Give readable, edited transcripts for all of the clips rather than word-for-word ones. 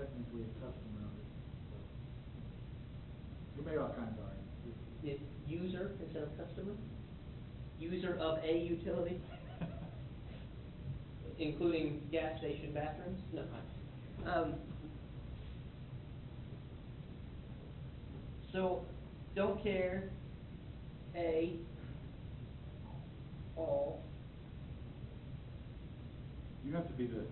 technically a customer of it. So, you make all kinds of arguments. It's user instead of customer? User of a utility? Including gas station bathrooms? No. So, don't care, A, all. You have to be the.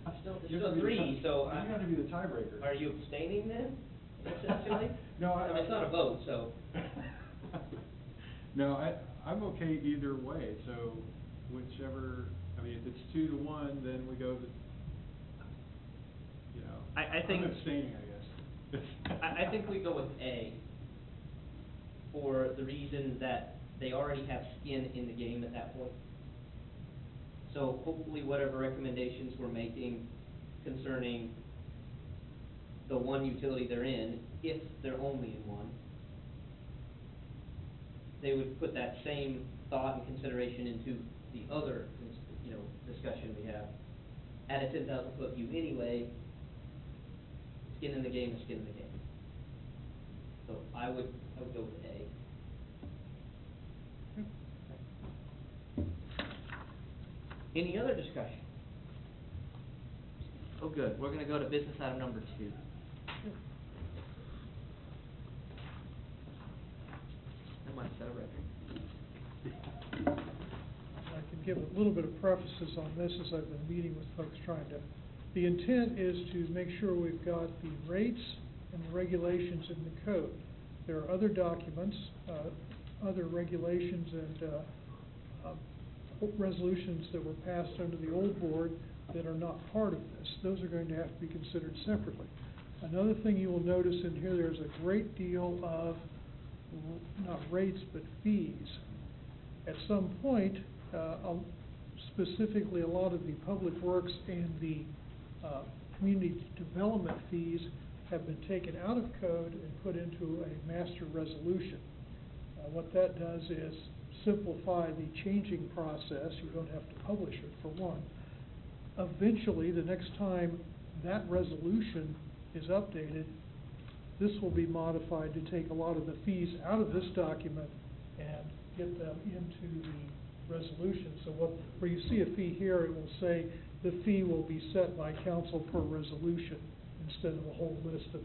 It's still you have to be three, so you have to be the tiebreaker. Are you abstaining then, essentially? No, I mean, it's not a vote, so. No, I'm okay either way, so whichever, I mean, if it's 2-1, then we go the, you know. I think. I'm abstaining, I guess. I think we go with A for the reason that they already have skin in the game at that point. So hopefully whatever recommendations we're making concerning the one utility they're in, if they're only in one, they would put that same thought and consideration into the other, discussion we have. At a 10,000 foot view anyway, skin in the game is skin in the game. So I would go with A. Any other discussion? Oh, good. We're going to go to business item number 2. I might set a record. I can give a little bit of prefaces on this as I've been meeting with folks trying to. The intent is to make sure we've got the rates and the regulations in the code. There are other documents, other regulations and resolutions that were passed under the old board that are not part of this. Those are going to have to be considered separately. Another thing you will notice in here, there's a great deal of, not rates, but fees. At some point, specifically a lot of the public works and the community development fees have been taken out of code and put into a master resolution. What that does is simplify the changing process. You don't have to publish it, for one. Eventually, the next time that resolution is updated, this will be modified to take a lot of the fees out of this document and get them into the resolution. So where you see a fee here, it will say the fee will be set by council per resolution instead of a whole list of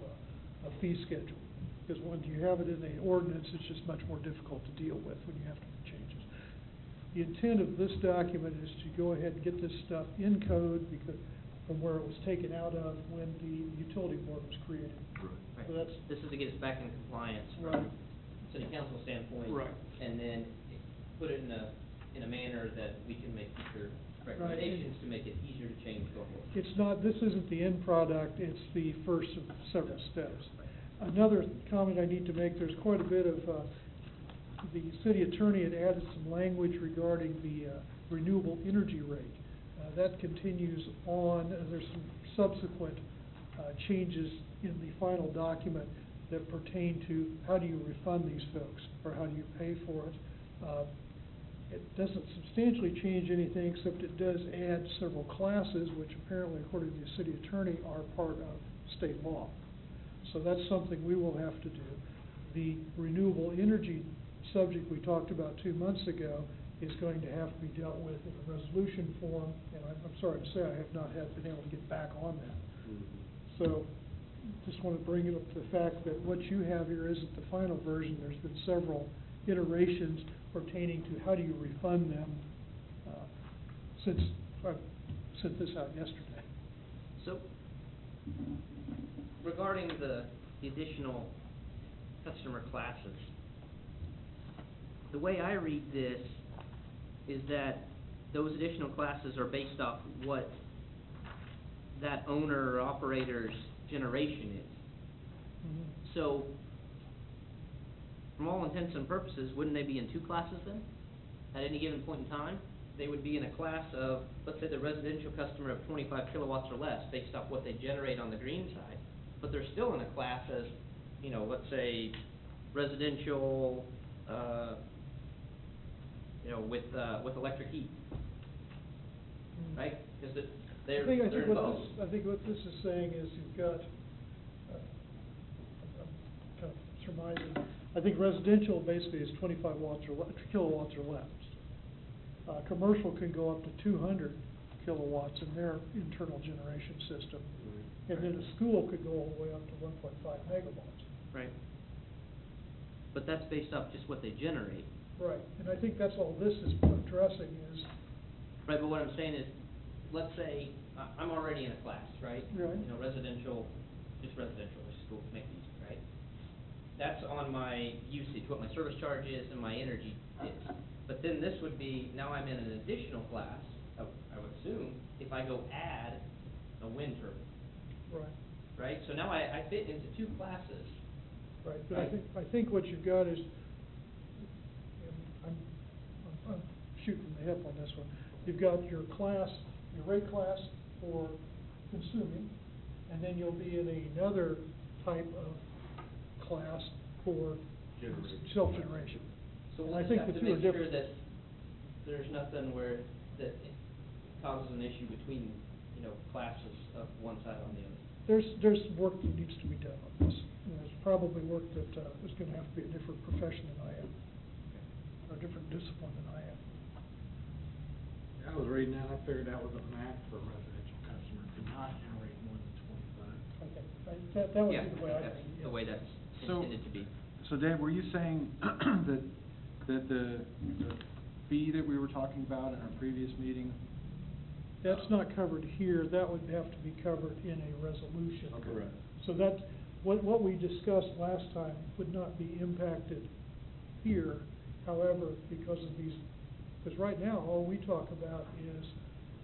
a fee schedule. Because when you have it in the ordinance, it's just much more difficult to deal with when you have to make changes. The intent of this document is to go ahead and get this stuff in code because from where it was taken out of when the utility board was created. Right. So that's, this is to get us back in compliance from right. city council standpoint. Right. And then put it in a manner that we can make future recommendations to make it easier to change going forward. It's not, this isn't the end product, it's the first of several steps. Another comment I need to make, there's quite a bit of, the city attorney had added some language regarding the renewable energy rate. That continues on. There's some subsequent changes in the final document that pertain to how do you refund these folks or how do you pay for it. It doesn't substantially change anything except it does add several classes which apparently according to the city attorney are part of state law. So that's something we will have to do. The renewable energy subject we talked about 2 months ago is going to have to be dealt with in a resolution form, and I'm sorry to say I have not been able to get back on that. So just want to bring it up to the fact that what you have here isn't the final version. There's been several iterations pertaining to how do you refund them since I sent this out yesterday. So, regarding the additional customer classes, the way I read this is that those additional classes are based off what that owner or operator's generation is. Mm-hmm. So, from all intents and purposes, wouldn't they be in 2 classes then? At any given point in time? They would be in a class of, let's say, the residential customer of 25 kilowatts or less based off what they generate on the green side. But they're still in a class as, let's say, residential, with electric heat, right? Because they're I think in both. I think what this is saying is you've got, I'm kind of surmising, I think residential basically is 25 watts or kilowatts or less. Commercial can go up to 200 kilowatts in their internal generation system. And then a school could go all the way up to 1.5 megawatts. Right. But that's based off just what they generate. Right, and I think that's all this is addressing is. Right, but what I'm saying is, let's say, I'm already in a class, right? Right. You know, residential, just residential, which schools make these, right? That's on my usage, what my service charge is and my energy is. But then this would be, now I'm in an additional class, I would assume, if I go add a wind turbine. Right. Right, so now I fit into two classes. Right, but Right. I think what you've got is, and I'm shooting from the hip on this one. You've got your class, your rate class for consuming, and then you'll be in another type of class for self-generation. So And we'll I just think have the to two are make sure different. that there's nothing where, that it causes an issue between, you know, classes of one side on the other. There's work that needs to be done on this. And there's probably work that is gonna have to be a different profession than I am, or a different discipline than I am. I was reading that, I figured that was a max for a residential customer, to not generate more than 25. Okay, that would Yeah, be the way I that's think. the way that's So- intended to be. So Dave, were you saying that the fee that we were talking about in our previous meeting? That's not covered here, that would have to be covered in a resolution. Okay. Correct. So that, what we discussed last time would not be impacted here, however, because of these, because right now, all we talk about is,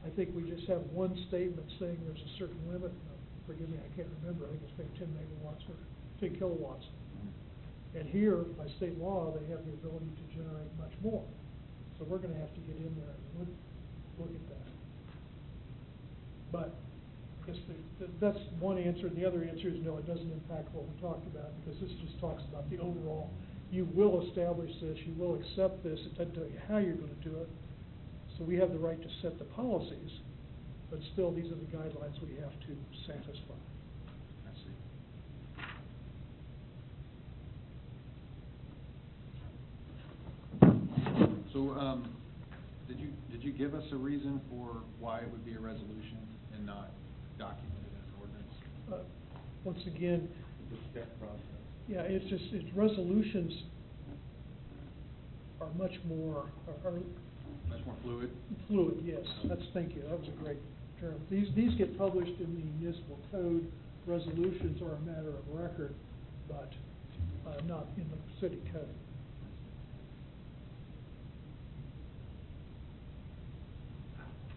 I think we just have one statement saying there's a certain limit, forgive me, I can't remember, I think it's maybe 10 megawatts or 10 kilowatts. And here, by state law, they have the ability to generate much more. So we're gonna have to get in there and look at that. But, I guess that's one answer, and the other answer is no, it doesn't impact what we talked about, because this just talks about the overall, you will establish this, you will accept this, it doesn't tell you how you're gonna do it. So we have the right to set the policies, but still, these are the guidelines we have to satisfy. I see. So, did you give us a reason for why it would be a resolution and not documented in an ordinance? Once again, The step process. yeah, it's resolutions are much more, are Much more fluid? fluid, yes, thank you, that was a great term. These get published in the municipal code, resolutions are a matter of record, but, not in the city code.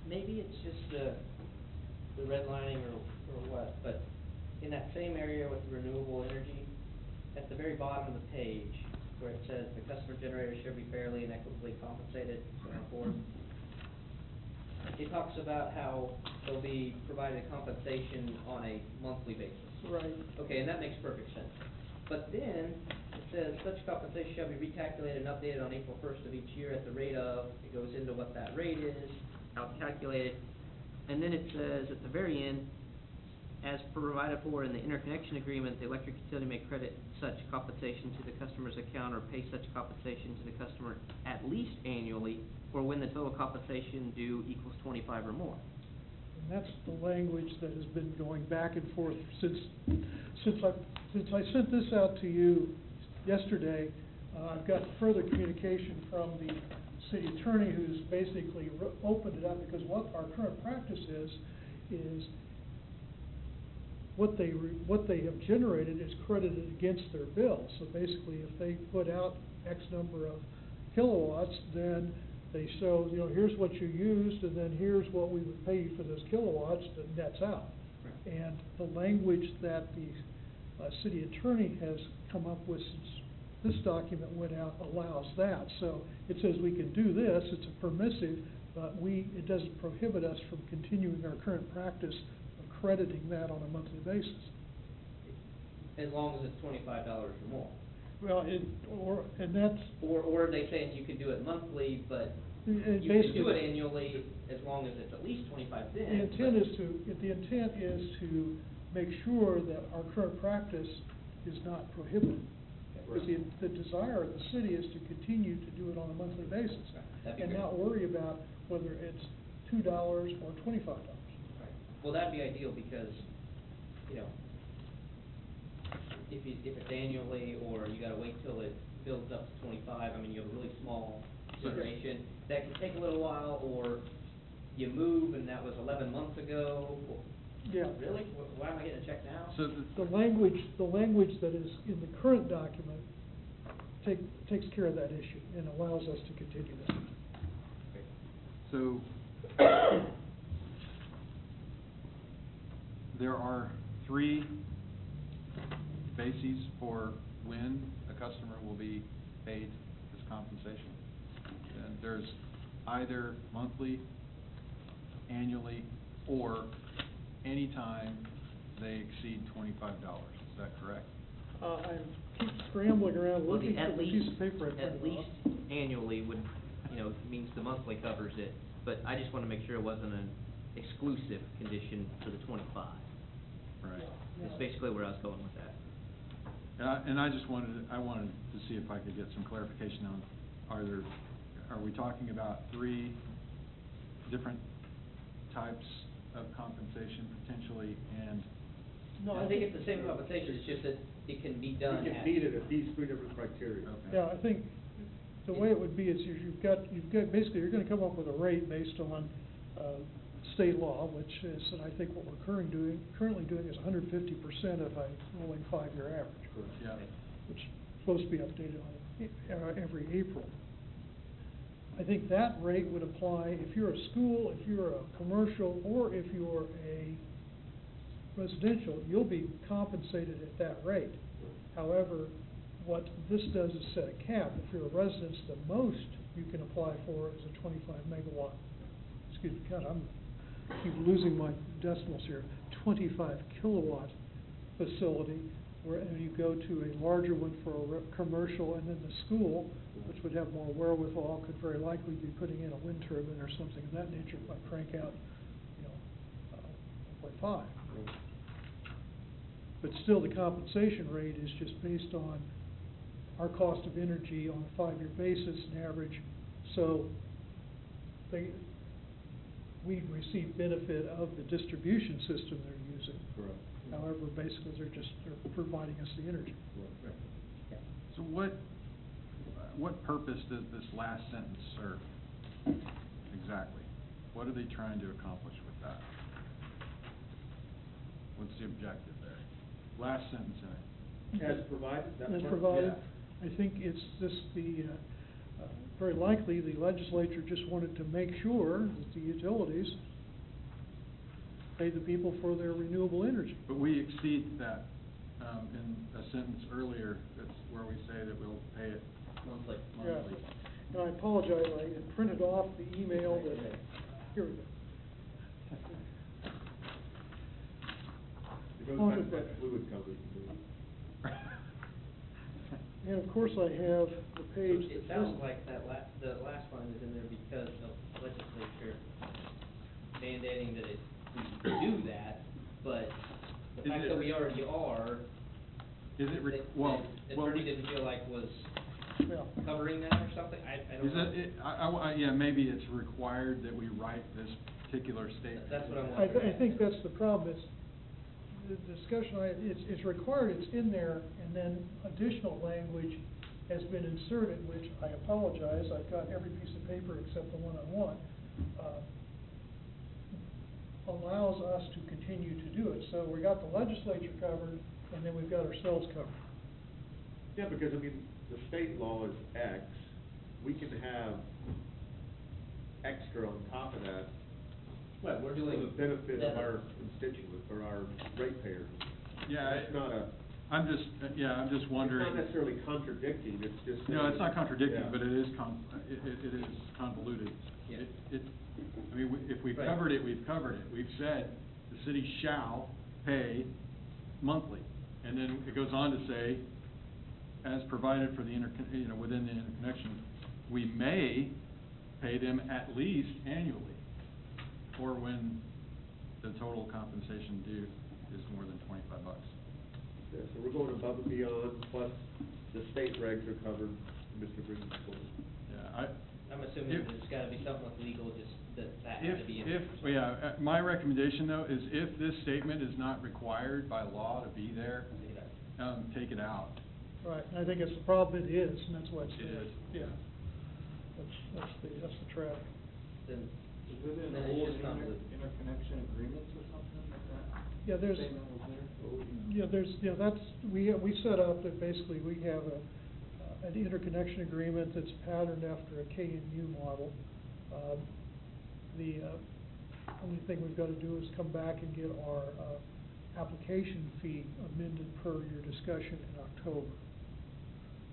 Maybe it's just the redlining or what, but in that same area with the renewable energy, at the very bottom of the page, where it says the customer generator should be fairly and equitably compensated, so on forth, it talks about how they'll be provided compensation on a monthly basis. Right. Okay, and that makes perfect sense. But then, it says, such compensation shall be recalculated and updated on April 1st of each year at the rate of, it goes into what that rate is, how it's calculated, and then it says at the very end, as provided for in the interconnection agreement, the electric utility may credit such compensation to the customer's account or pay such compensation to the customer at least annually, or when the total compensation due equals 25 or more. And that's the language that has been going back and forth since I sent this out to you yesterday. I've got further communication from the city attorney who's basically opened it up, because what our current practice is what they have generated is credited against their bill. So basically, if they put out X number of kilowatts, then they show, you know, here's what you used, and then here's what we would pay you for those kilowatts, that nets out. Right. And the language that the city attorney has come up with since this document went out allows that. So it says we can do this, it's a permissive, but it doesn't prohibit us from continuing our current practice of crediting that on a monthly basis. As long as it's $25 or more. Well, and that's. Or are they saying you could do it monthly, but You can basically, do it annually as long as it's at least 25 the cents. intent is to make sure that our current practice is not prohibited. Because the desire of the city is to continue to do it on a monthly basis. That'd be And great. not worry about whether it's $2 or $25. Right. Well, that'd be ideal because, you know, if it's annually or you gotta wait till it builds up to 25, I mean, you have a really small generation, that can take a little while, or you move and that was 11 months ago. Yeah. Really? Why am I getting a check now? So The language that is in the current document takes care of that issue and allows us to continue this. So, there are 3 bases for when a customer will be paid this compensation. And there's either monthly, annually, or anytime they exceed $25. Is that correct? I keep scrambling around Well, looking at for the least, piece of paper I printed at least off. annually would, you know, means the monthly covers it, but I just wanna make sure it wasn't an exclusive condition for the 25. Right. That's basically where I was going with that. And I just wanted to see if I could get some clarification on, are we talking about 3 different types of compensation potentially, and No, I think it's the same compensation, it's just that it can be done We at. can meet it at these 3 different criteria. Okay. Yeah, I think the way it would be is you've got, basically, you're gonna come up with a rate based on, state law, which is, and I think what we're currently doing is 150% of a rolling 5-year average, Correct. Yeah. which is supposed to be updated on every April. I think that rate would apply if you're a school, if you're a commercial, or if you're a residential, you'll be compensated at that rate. However, what this does is set a cap. If you're a residence, the most you can apply for is a 25 megawatt, excuse me, God, keep losing my decimals here, 25 kilowatt facility, and you go to a larger one for a commercial, and then the school, which would have more wherewithal, could very likely be putting in a wind turbine or something of that nature, might crank out, 1.5. But still, the compensation rate is just based on our cost of energy on a 5-year basis, an average, so we receive benefit of the distribution system they're using. Correct. However, basically, they're providing us the energy. Correct. So what purpose does this last sentence serve exactly? What are they trying to accomplish with that? What's the objective there? Last sentence in it. As provided, that As part? provided, Yeah. I think it's very likely the legislature just wanted to make sure that the utilities pay the people for their renewable energy. But we exceed that, in a sentence earlier, that's where we say that we'll pay it Monthly. Yeah, monthly. and I apologize, I had printed off the email that, here we go. It goes back to that fluid coverage. And of course, I have the page. It that sounds says- like the last line is in there because of legislature mandating that we do that, but the Is fact it- that we already are, Is it, the attorney didn't feel like was Yeah. covering that or something, I don't is know. yeah, maybe it's required that we write this particular statement. That's what I'm I wondering. think that's the problem, is the discussion, it's required, it's in there, and then additional language has been inserted, which I apologize, I've got every piece of paper except the one I want, allows us to continue to do it. So we got the legislature covered, and then we've got ourselves covered. Yeah, because, I mean, the state law is X, we can have extra on top of that. Right, we're For doing the benefit of that. our constituents, or our ratepayers. Yeah, It's not I'm just wondering. It's not necessarily contradicting, it's just. No, it's not contradicting, Yeah. but it is it is convoluted. Yeah. I mean, if we've Right. covered it, we've covered it. We've said the city shall pay monthly. And then it goes on to say, as provided for the within the interconnection, we may pay them at least annually, or when the total compensation due is more than $25. Yeah, so we're going above and beyond, plus the state regs are covered, Mr. Green's point. Yeah, I'm assuming If- there's gotta be something with legal, just that had to be in there. My recommendation though is if this statement is not required by law to be there, take it out. Right, and I think it's the problem it is, and that's why it's It there. is. Yeah. That's the trap. Then, Is it in then the it's old just convoluted. interconnection agreements or something like that? Yeah, there's, Statement was there? we set up that basically we have an interconnection agreement that's patterned after a KMU model. The only thing we've gotta do is come back and get our, application fee amended per your discussion in October.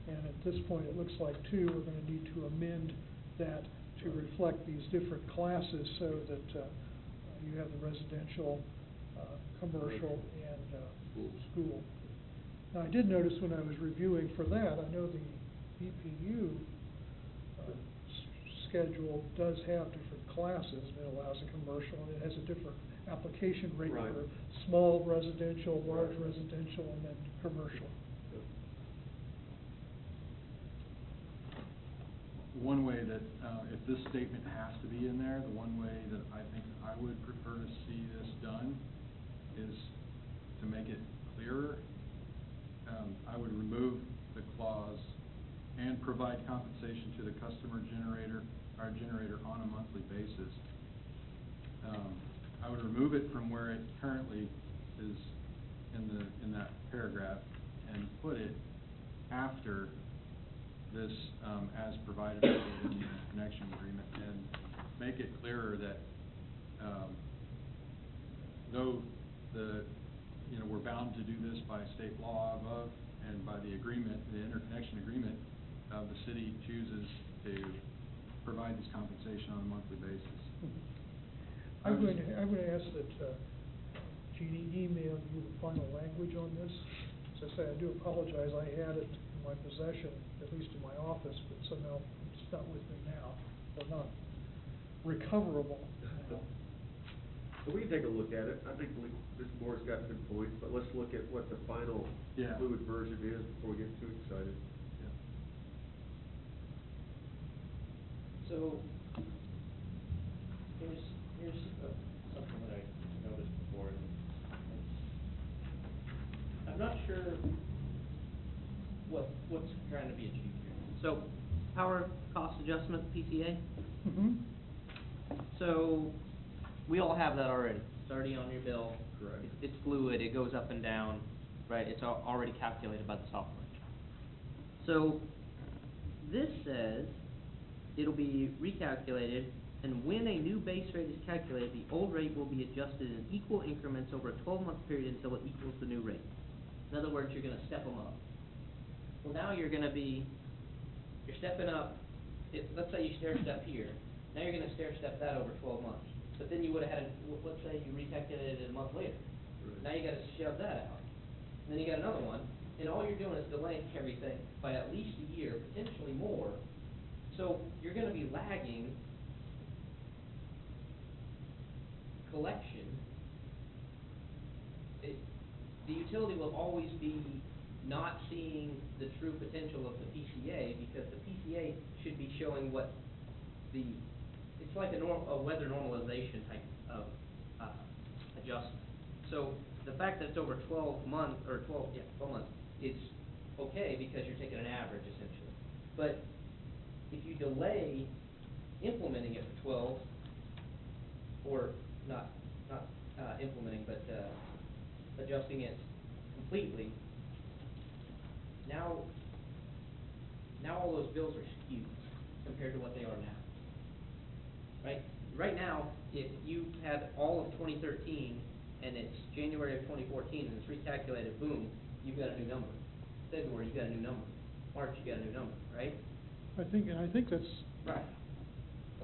And at this point, it looks like too, we're gonna need to amend that to reflect these different classes so that, you have the residential, commercial, and, school. Now, I did notice when I was reviewing for that, I know the BPU, schedule does have different classes. It allows a commercial, and it has a different application rate Right. for small residential, large Right. residential, and then commercial. One way that, if this statement has to be in there, the one way that I think I would prefer to see this done is to make it clearer. I would remove the clause and provide compensation to the customer generator on a monthly basis. I would remove it from where it currently is in that paragraph and put it after this, as provided in the connection agreement, and make it clearer that, though we're bound to do this by state law above and by the agreement, the interconnection agreement, the city chooses to provide this compensation on a monthly basis. I'm going to ask that, Jeannie email you the final language on this. As I say, I do apologize, I had it in my possession, at least in my office, but somehow it's not with me now, or not recoverable now. So we can take a look at it. I think this board's got good points, but let's look at what the final Yeah. fluid version is before we get too excited. Yeah. So, here's something that I noticed before, and I'm not sure what's trying to be achieved here. So, power cost adjustment, PCA, Mm-hmm. so, we all have that already, it's already on your bill. Correct. It's fluid, it goes up and down, right, it's already calculated by the software. So, this says it'll be recalculated, and when a new base rate is calculated, the old rate will be adjusted in equal increments over a 12-month period until it equals the new rate. In other words, you're gonna step them up. Well, now you're stepping up, let's say you stair step here, now you're gonna stair step that over 12 months. But then you would've had, let's say you recalculated it a month later. Right. Now you gotta shove that out. And then you got another one, and all you're doing is delaying everything by at least a year, potentially more. So you're gonna be lagging collection. The utility will always be not seeing the true potential of the PCA, because the PCA should be showing what it's like a weather normalization type of adjustment. So the fact that it's over 12 months, or 12 months, is okay because you're taking an average essentially. But if you delay implementing it for 12, or not implementing, but adjusting it completely, now all those bills are skewed compared to what they are now. Right? Right now, if you had all of 2013 and it's January of 2014 and it's recalculated, boom, you've got a new number. February, you got a new number. March, you got a new number, right? I think that's, Right.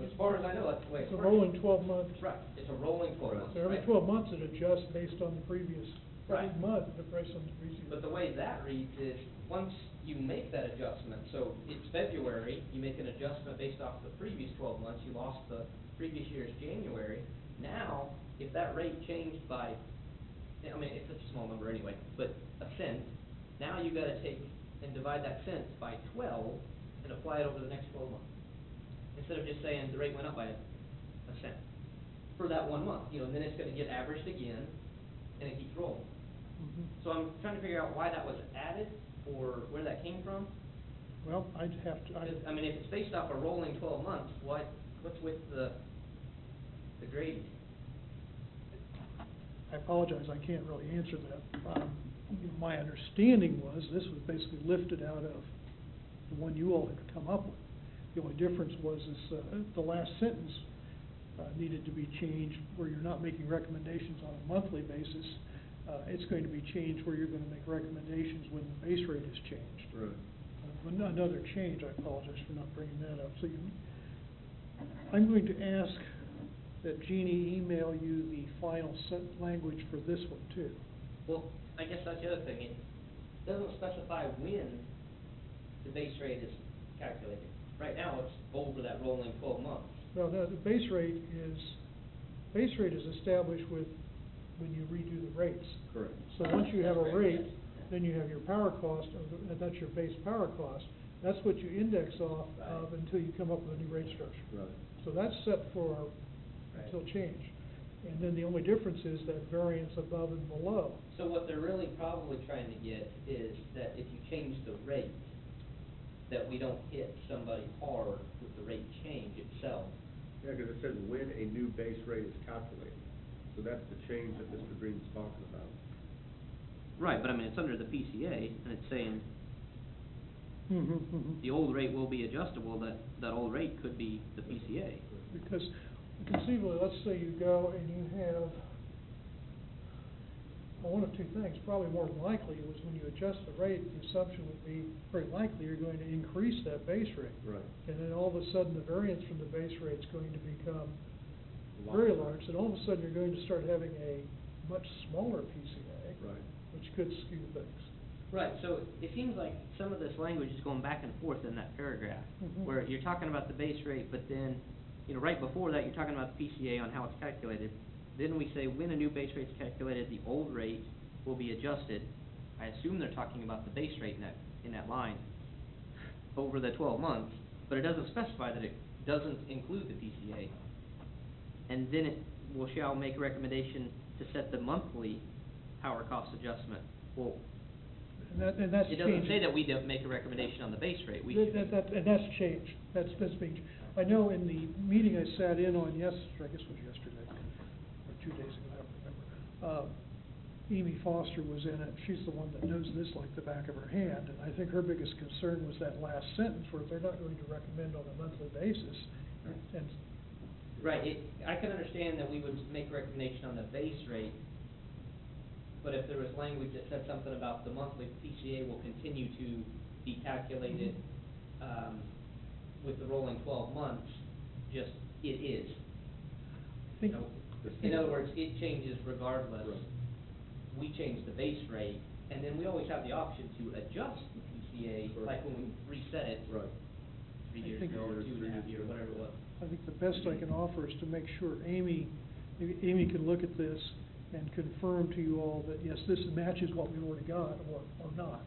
As far as I know, that's the way it's it a works. rolling 12 months. Right, it's a rolling 12 months, So every right? 12 months it adjusts based on the previous. every Right. month, the price on the PCA. But the way that reads is, once you make that adjustment, so it's February, you make an adjustment based off the previous 12 months, you lost the previous year's January. Now, if that rate changed by, I mean, it's such a small number anyway, but a cent, now you gotta take and divide that cent by 12 and apply it over the next 12 months. Instead of just saying the rate went up by a cent for that 1 month, you know, and then it's gonna get averaged again, and it keeps rolling. Mhm. So I'm trying to figure out why that was added, or where that came from. Well, I'd have to, 'Cause, I mean, if it's based off a rolling 12 months, what's with the grading? I apologize, I can't really answer that. My understanding was this was basically lifted out of the one you all had come up with. The only difference was the last sentence needed to be changed where you're not making recommendations on a monthly basis. It's going to be changed where you're gonna make recommendations when the base rate is changed. Right. Another change, I apologize for not bringing that up. So I'm going to ask that Jeannie email you the final language for this one too. Well, I guess that's the other thing, it doesn't specify when the base rate is calculated. Right now, it's over that rolling 12 months. No, the base rate is established when you redo the rates. Correct. So once you have a That's right, rate, yes. then you have your power cost, that's your base power cost. That's what you index off of Right. until you come up with a new rate structure. Right. So that's set for, Right. until change. And then the only difference is that variance above and below. So what they're really probably trying to get is that if you change the rate, that we don't hit somebody hard with the rate change itself. Yeah, because it says when a new base rate is calculated. So that's the change that Mr. Green's talking about. Right, but I mean, it's under the PCA, and it's saying Mm-hmm. the old rate will be adjustable, that old rate could be the PCA. Because conceivably, let's say you go and you have, well, one of two things, probably more than likely, was when you adjust the rate, the assumption would be, very likely, you're going to increase that base rate. Right. And then all of a sudden, the variance from the base rate's going to become very large, and all of a sudden, you're going to start having a much smaller PCA. Right. Which could skew things. Right, so it seems like some of this language is going back and forth in that paragraph, Mhm. where you're talking about the base rate, but then, you know, right before that, you're talking about the PCA on how it's calculated. Then we say when a new base rate is calculated, the old rate will be adjusted. I assume they're talking about the base rate in that line over the 12 months, but it doesn't specify that it doesn't include the PCA. And then it shall make a recommendation to set the monthly power cost adjustment. Well, And that's it doesn't say changing. that we don't make a recommendation on the base rate. We And should. that's changed, that's being, I know in the meeting I sat in on yesterday, I guess it was yesterday, or 2 days ago, I don't remember. Amy Foster was in it, she's the one that knows this like the back of her hand, and I think her biggest concern was that last sentence where they're not going to recommend on a monthly basis. And Right, I can understand that we would make a recommendation on the base rate, but if there was language that said something about the monthly PCA will continue to be calculated, with the rolling 12 months, just, it is. I think, You know, in other words, it changes regardless. Right. We change the base rate, and then we always have the option to adjust the PCA, like when we reset it Right. 3 I years think- ago, or 2.5 years, whatever it was. I think the best I can offer is to make sure maybe Amy can look at this and confirm to you all that, yes, this matches what we already got, or not.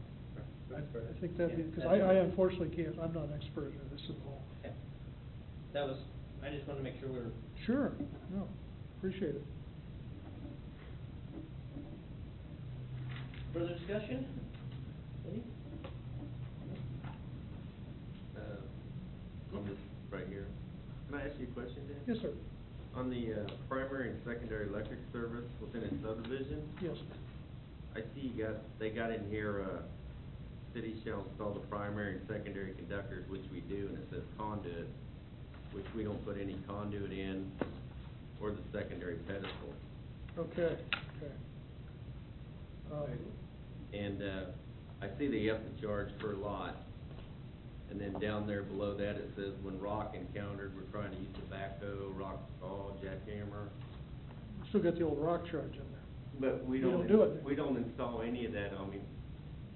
That's fair. I think that'd be, Yeah, because that's I fair. unfortunately can't, I'm not an expert in this at all. Okay. That was, I just wanted to make sure we were. Sure, no, appreciate it. Further discussion? Any? On this right here, can I ask you a question, Dan? Yes, sir, On the, primary and secondary electric service within a subdivision, yes. I see they got in here, city shall install the primary and secondary conductors, which we do, and it says conduit, which we don't put any conduit in, or the secondary pedestal. Okay, okay. And, I see that you have to charge per lot, and then down there below that, it says, when rock encountered, we're trying to use the backhoe, rock saw, jackhammer. Still got the old rock charge in there. But we You don't, don't do it. we don't install any of that, I mean,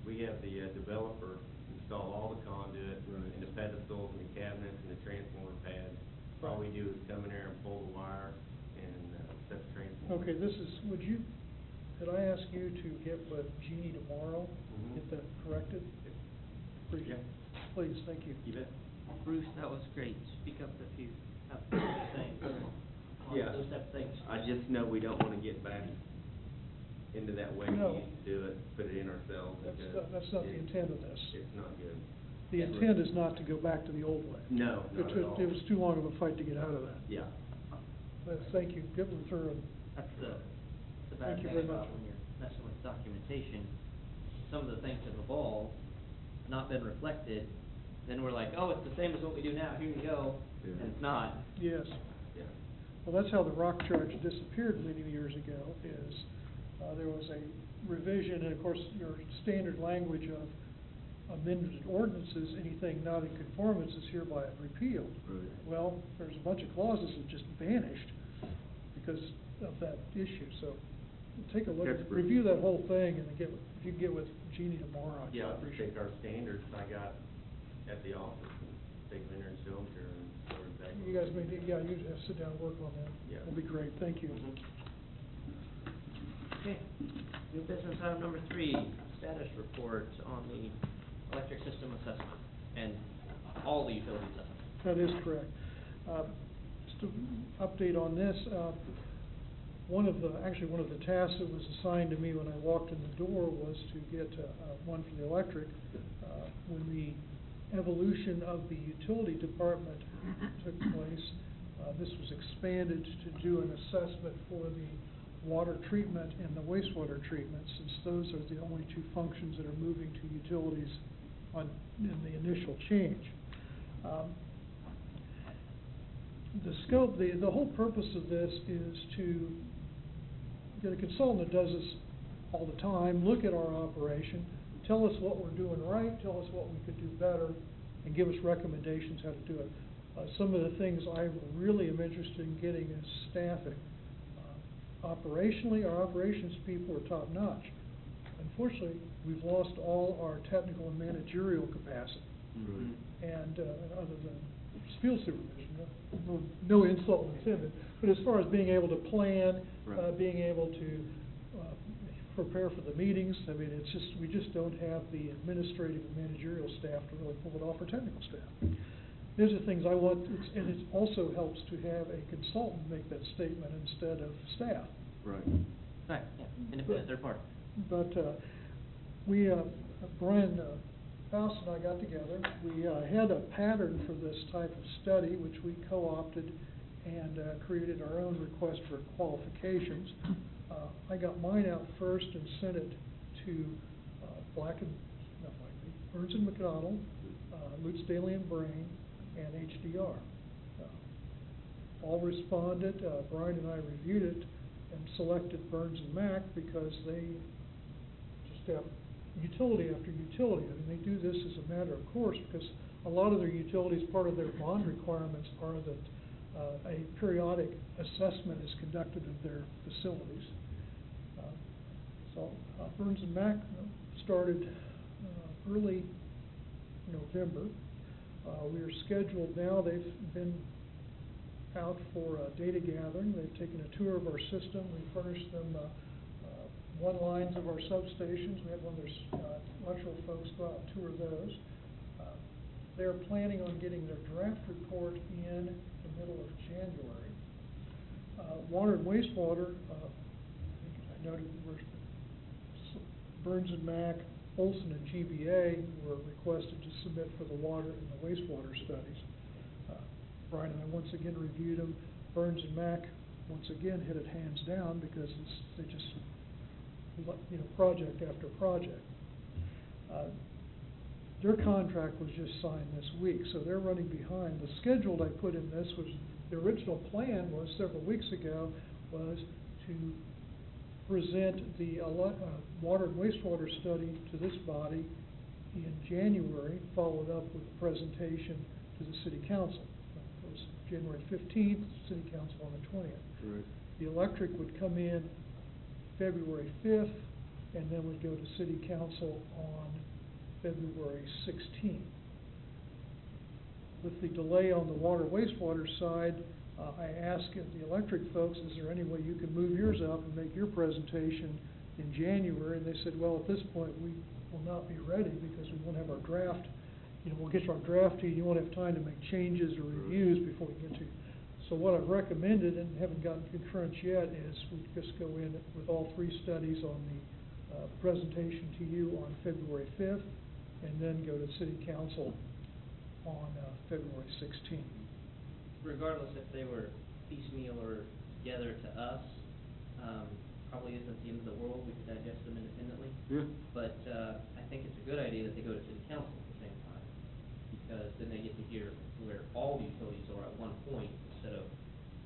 we have the developer install all the conduit Right. and the pedestals and the cabinets and the transformer pads. All we do is come in there and pull the wire and set the transformer. Okay, could I ask you to get with Jeannie tomorrow, Mhm. get that corrected? Appreciate it. Please, thank you. You bet. Bruce, that was great. Speak up if you have something to say. on Yeah. Those type of things. I just know we don't wanna get back into that way we No. used to do it, put it in ourselves, because. That's not the it- intent of this. It's not good. The intent is not to go back to the old way. No, not at all. It was too long of a fight to get out of that. Yeah. Thank you, get with her and, That's the Thank bad you thing very about much. when you're messing with documentation. Some of the things have evolved, not been reflected, then we're like, oh, it's the same as what we do now, here you go, Yeah. and it's not. yes. Yeah. Well, that's how the rock charge disappeared many years ago, is, there was a revision, and of course, your standard language of amended ordinances, anything not in conformance is hereby repealed. Right. Well, there's a bunch of clauses that just vanished because of that issue, so take a look, That's great. review that whole thing, and then if you can get with Jeannie tomorrow, I'd Yeah, I'll just appreciate take it. our standards I got at the office and take them in there and show them to her and show her exactly. You guys may, you have to sit down and work on that. Yeah. That'll be great, thank you. Mhm. Okay, new business item number 3, status report on the electric system assessment and all the utility assessments. That is correct. Just an update on this, one of the tasks that was assigned to me when I walked in the door was to get one for the electric. When the evolution of the utility department took place, this was expanded to do an assessment for the water treatment and the wastewater treatment, since those are the only two functions that are moving to utilities in the initial change. The scope, the whole purpose of this is to get a consultant that does this all the time, look at our operation, tell us what we're doing right, tell us what we could do better, and give us recommendations how to do it. Some of the things I really am interested in getting is staffing. Operationally, our operations people are top-notch. Unfortunately, we've lost all our technical and managerial capacity. Mhm. And, other than field supervision, no insult intended, but as far as being able to plan, Right. being able to, prepare for the meetings, I mean, we just don't have the administrative and managerial staff to really pull it off, or technical staff. These are things I want, and it also helps to have a consultant make that statement instead of staff. Right. Right, yeah, independent third party. But, Brian Faust and I got together, we had a pattern for this type of study, which we co-opted and created our own request for qualifications. I got mine out first and sent it to Burns and McDonnell, Lutz, Daly and Brain, and HDR. All responded. Brian and I reviewed it and selected Burns and Mac because they just have utility after utility. I mean, they do this as a matter of course, because a lot of their utilities, part of their bond requirements are that a periodic assessment is conducted of their facilities. So Burns and Mac started early November. We are scheduled now, they've been out for data gathering. They've taken a tour of our system. We furnished them one lines of our substations. We had one of their electrical folks go out and tour those. They're planning on getting their draft report in the middle of January. Water and wastewater, I noted Burns and Mac, Olson and GBA were requested to submit for the water and the wastewater studies. Brian and I once again reviewed them. Burns and Mac once again hit it hands down because they just, project after project. Their contract was just signed this week, so they're running behind. The schedule I put in this was, the original plan was several weeks ago, was to present the water and wastewater study to this body in January, followed up with a presentation to the City Council. It was January 15th, City Council on the 20th. Right. The electric would come in February 5th, and then would go to city council on February 16th. With the delay on the water wastewater side, I asked the electric folks, is there any way you can move yours up and make your presentation in January? And they said, well, at this point, we will not be ready because we won't have our draft. We'll get our draft to you, you won't have time to make changes or reviews before we get to you. So what I've recommended, and haven't gotten concurrence yet, is we just go in with all three studies on the presentation to you on February 5th, and then go to city council on February 16th. Regardless if they were piecemeal or together to us, probably isn't the end of the world, we could digest them independently. Yeah. But, I think it's a good idea that they go to city council at the same time, because then they get to hear where all the utilities are at one point, instead of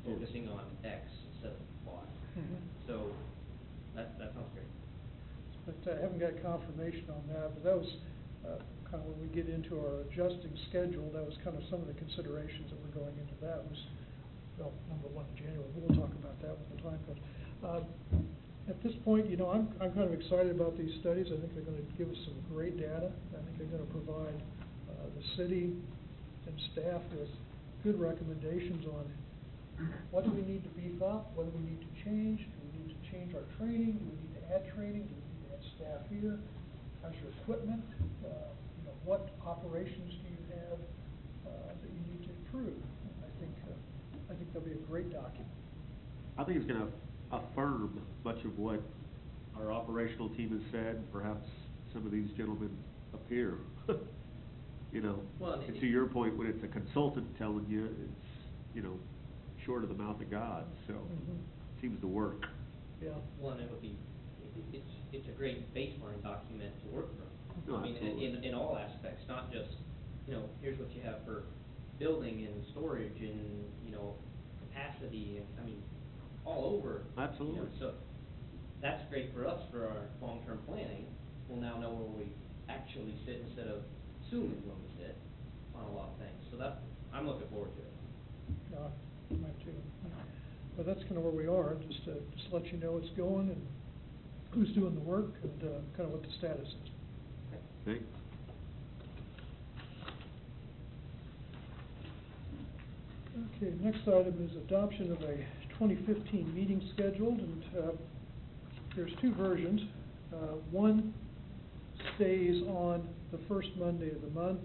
focusing on X instead of Y. So, that sounds great. But I haven't got confirmation on that, but that was kind of when we get into our adjusting schedule, that was kind of some of the considerations that were going into that was, well, number one, January, we'll talk about that when the time comes. At this point, I'm kind of excited about these studies. I think they're going to give us some great data. I think they're going to provide the city and staff with good recommendations on what do we need to beef up, what do we need to change, do we need to change our training, do we need to add training, do we need to add staff here, how's your equipment, what operations do you have that you need to improve. I think that'll be a great document. I think it's gonna affirm much of what our operational team has said, perhaps some of these gentlemen up here. Well, And to your point, when it's a consultant telling you, it's, short of the mouth of God, so it seems to work. Yeah. One, it would be, it's a great baseline document to work from. No, I mean, absolutely. in all aspects, not just, here's what you have for building and storage and, capacity and, all over. Absolutely. So, that's great for us for our long-term planning. We'll now know where we actually sit instead of assuming where we sit on a lot of things. So I'm looking forward to it. Mine too. But that's kind of where we are, just to let you know it's going and who's doing the work and kind of what the status is. Thanks. Okay, next item is adoption of a 2015 meeting scheduled, and there's two versions. One stays on the first Monday of the month,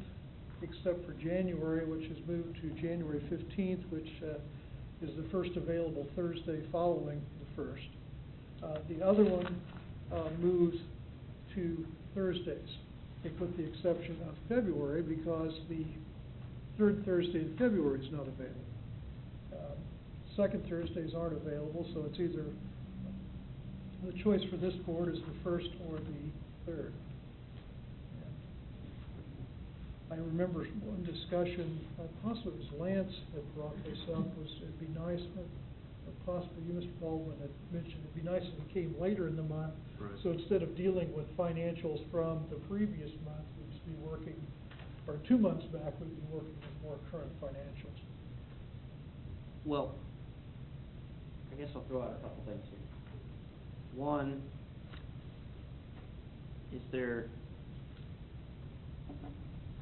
except for January, which is moved to January 15th, which is the first available Thursday following the first. The other one moves to Thursdays, with the exception of February, because the third Thursday in February is not available. Second Thursdays aren't available, so it's either, the choice for this board is the first or the third. I remember one discussion, possibly it was Lance that brought this up, was it'd be nice, or possibly you, Mr. Baldwin, had mentioned it'd be nice if it came later in the month. Right. So instead of dealing with financials from the previous month, we'd just be working, or 2 months back, we'd be working with more current financials. Well, I guess I'll throw out a couple things here. One,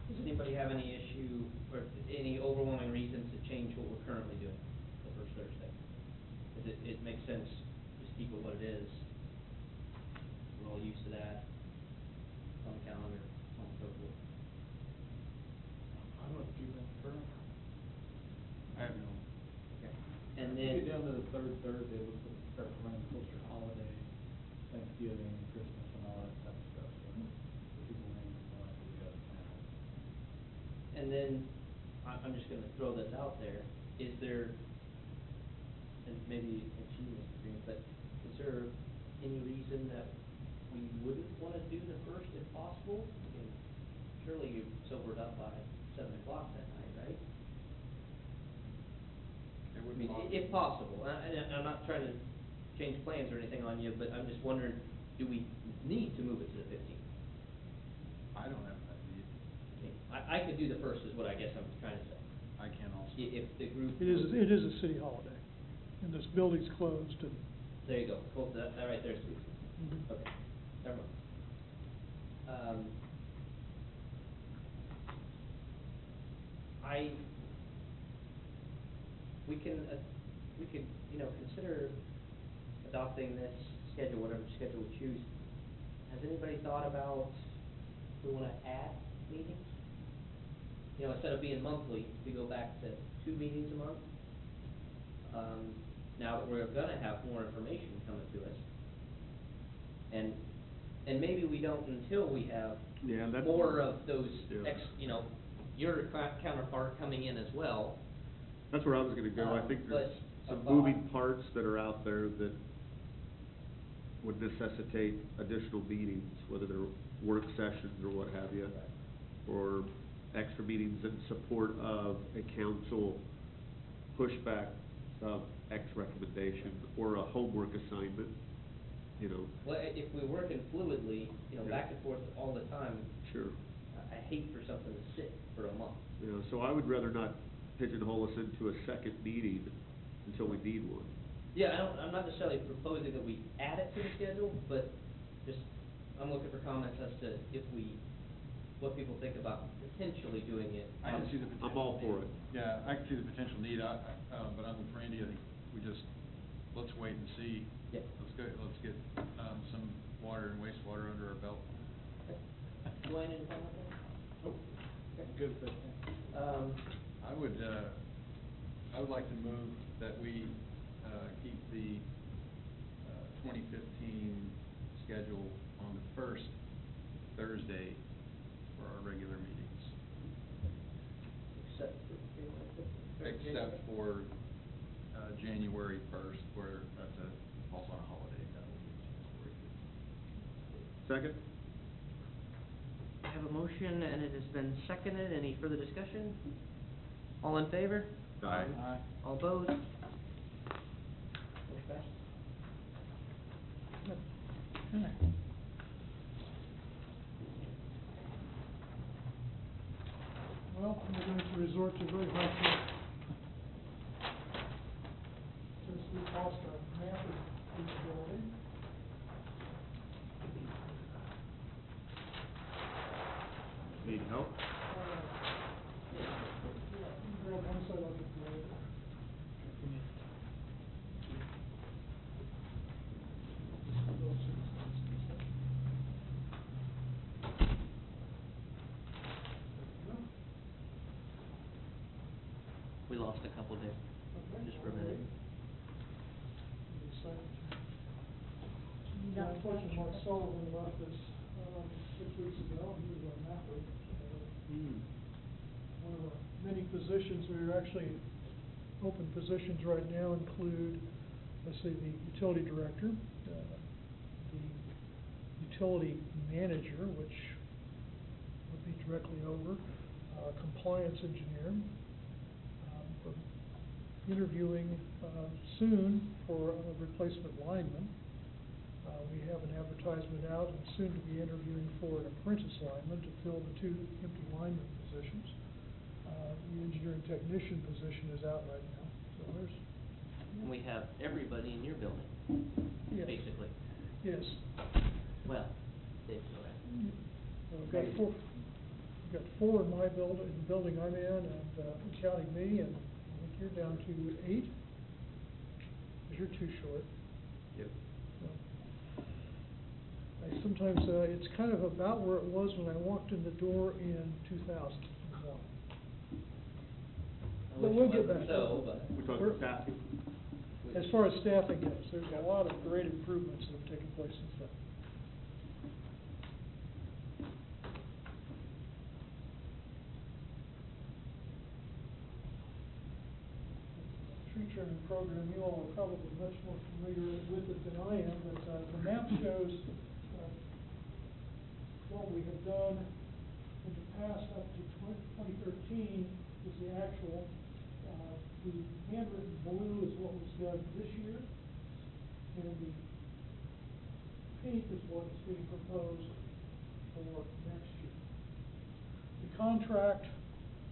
does anybody have any issue or any overwhelming reasons to change what we're currently doing the first Thursday? Does it makes sense, just keep it what it is? We're all used to that on the calendar, on the schedule. I'm gonna keep that current. I have no. Okay. And Get down then, to the third Thursday, looks like it starts running closer to holiday, Thanksgiving, Christmas and all that type of stuff, so people may want to do that now. and then, I'm just gonna throw this out there, is there, and maybe it's you, Mr. Green, but is there any reason that we wouldn't wanna do the first if possible? I mean, surely you've sobered up by 7 o'clock that night, right? It I would mean, possible. if possible, and I'm not trying to change plans or anything on you, but I'm just wondering, do we need to move it to the 15th? I don't have that need. I could do the first is what I guess I'm trying to say. I can also. If the group. It is a city holiday, and this building's closed, and There you go, cool, that right there is Tuesday. Mhm. Okay, never mind. We could, you know, consider adopting this schedule, whatever schedule we choose. Has anybody thought about, if we wanna add meetings? You know, instead of being monthly, we go back to 2 meetings a month. Now that we're gonna have more information coming to us. And maybe we don't until we have Yeah, that's- more of those Yeah. you know, your counterpart coming in as well. That's where I was gonna go. I think there's But some a thought- moving parts that are out there that would necessitate additional meetings, whether they're work sessions or what have you, or extra meetings in support of a council pushback of X recommendation, or a homework assignment, you know. Well, if we're working fluidly, you know, Yeah. back and forth all the time, Sure. I hate for something to sit for a month. You know, so I would rather not pigeonhole us into a second meeting until we need one. Yeah, I'm not necessarily proposing that we add it to the schedule, but just, I'm looking for comments as to what people think about potentially doing it. I can see the potential. I'm all for need. it. Yeah, I can see the potential need, but I'm with Randy, I think we just, let's wait and see. Yeah. Let's get, some water and wastewater under our belt. Dwayne, any comment there? Nope. Okay. Good, but, I would like to move that we, keep the, 2015 schedule on the first Thursday for our regular meetings, Except for January 15th. except for, January 1st, where falls on a holiday, that will be January 15th. Second? I have a motion and it has been seconded. Any further discussion? All in favor? Aye. All opposed? Motion passed. Well, we're going to resort to very high tech. Since we lost our map of each building. Need help? Yeah, you grab one side, I'll get the other. We lost a couple there, just for a minute. Yeah, unfortunately, Mark Sullivan left us, 6 weeks ago, he was our mapper. One of our many positions, we are actually, open positions right now include, let's see, the utility director, the utility manager, which would be directly over, compliance engineer. We're interviewing, soon for a replacement lineman. We have an advertisement out and soon to be interviewing for an apprentice lineman to fill the 2 empty lineman positions. The engineering technician position is out right now, so there's. And we have everybody in your building, Yes. basically. Yes. Well, Dave's all right. We've got 4, we've got 4 in my building, the building I'm in, and, counting me, and I think you're down to 8? Because you're too short. Yep. So, sometimes, it's kind of about where it was when I walked in the door in 2001. I But wish we'll it get wasn't back. so, but. We're talking staffing. As far as staffing goes, there's a lot of great improvements that have taken place since then. Tree trimming program, you all are probably much more familiar with it than I am, but, the map shows, what we have done in the past up to 2013 is the actual. The handwritten blue is what was done this year, and the pink is what is being proposed for next year. The contract,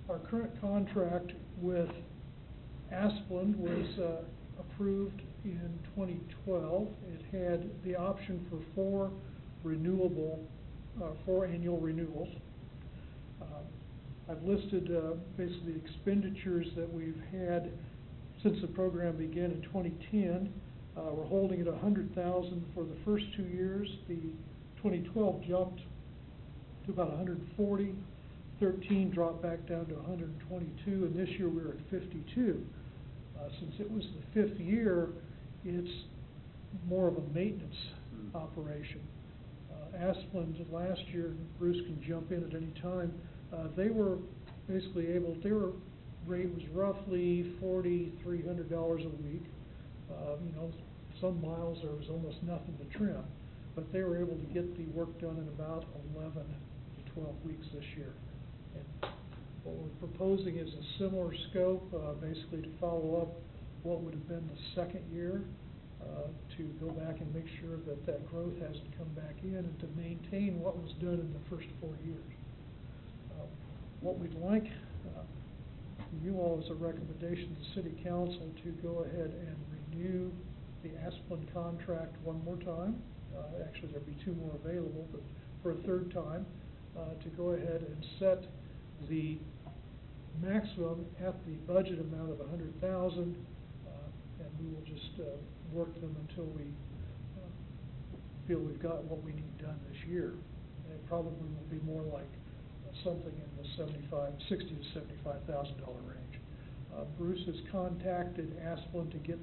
our current contract with Asplund was approved in 2012. It had the option for four annual renewals. I've listed basically the expenditures that we've had since the program began in 2010. We're holding at $100,000 for the first 2 years. The 2012 jumped to about 140. 13 dropped back down to 122, and this year we're at 52. Since it was the 5th year, it's more of a maintenance operation. Asplund last year, Bruce can jump in at any time, they were basically able, their rate was roughly $4,300 a week. You know, some miles there was almost nothing to trim, but they were able to get the work done in about 11 to 12 weeks this year. And what we're proposing is a similar scope, basically to follow up what would have been the second year, to go back and make sure that that growth hasn't come back in, and to maintain what was done in the first 4 years. What we'd like from you all is a recommendation to the City Council to go ahead and renew the Asplund contract one more time. Actually, there'll be 2 more available, but for a 3rd time, to go ahead and set the maximum at the budget amount of $100,000, and we will just work them until we feel we've got what we need done this year. And it probably will be more like something in the $60,000 to $75,000 range. Bruce has contacted Asplund to get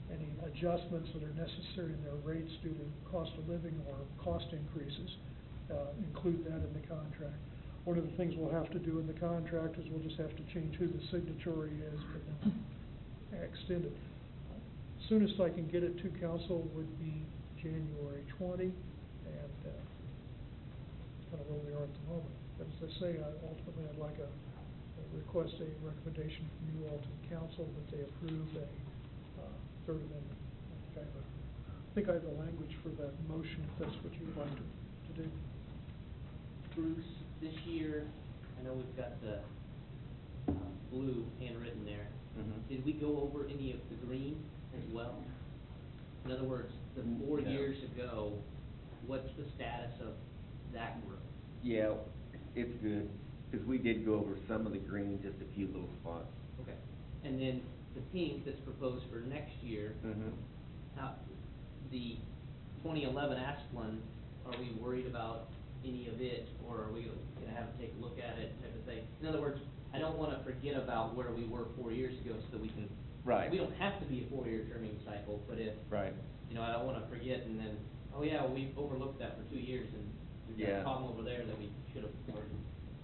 any adjustments that are necessary in their rates due to cost of living or cost increases, include that in the contract. One of the things we'll have to do in the contract is we'll just have to change who the signatory is, but then extend it. Soonest I can get it to council would be January 20, and kind of where we are at the moment. But as I say, ultimately I'd like request a recommendation from you all to the council that they approve a third amendment. I think I have the language for that motion, if that's what you'd like to do. Bruce, this year, I know we've got the blue handwritten there. Did we go over any of the green as well? In other words, the 4 years ago, what's the status of that work? Yeah, it's good, because we did go over some of the green, just a few little spots. Okay. And then the pink that's proposed for next year, the 2011 Asplund, are we worried about any of it, or are we going to have to take a look at it type of thing? In other words, I don't want to forget about where we were 4 years ago, so that we can. Right. We don't have to be a 4-year turning cycle, but if. Right. You know, I don't want to forget and then, oh yeah, we overlooked that for 2 years and we've got a problem over there that we should have.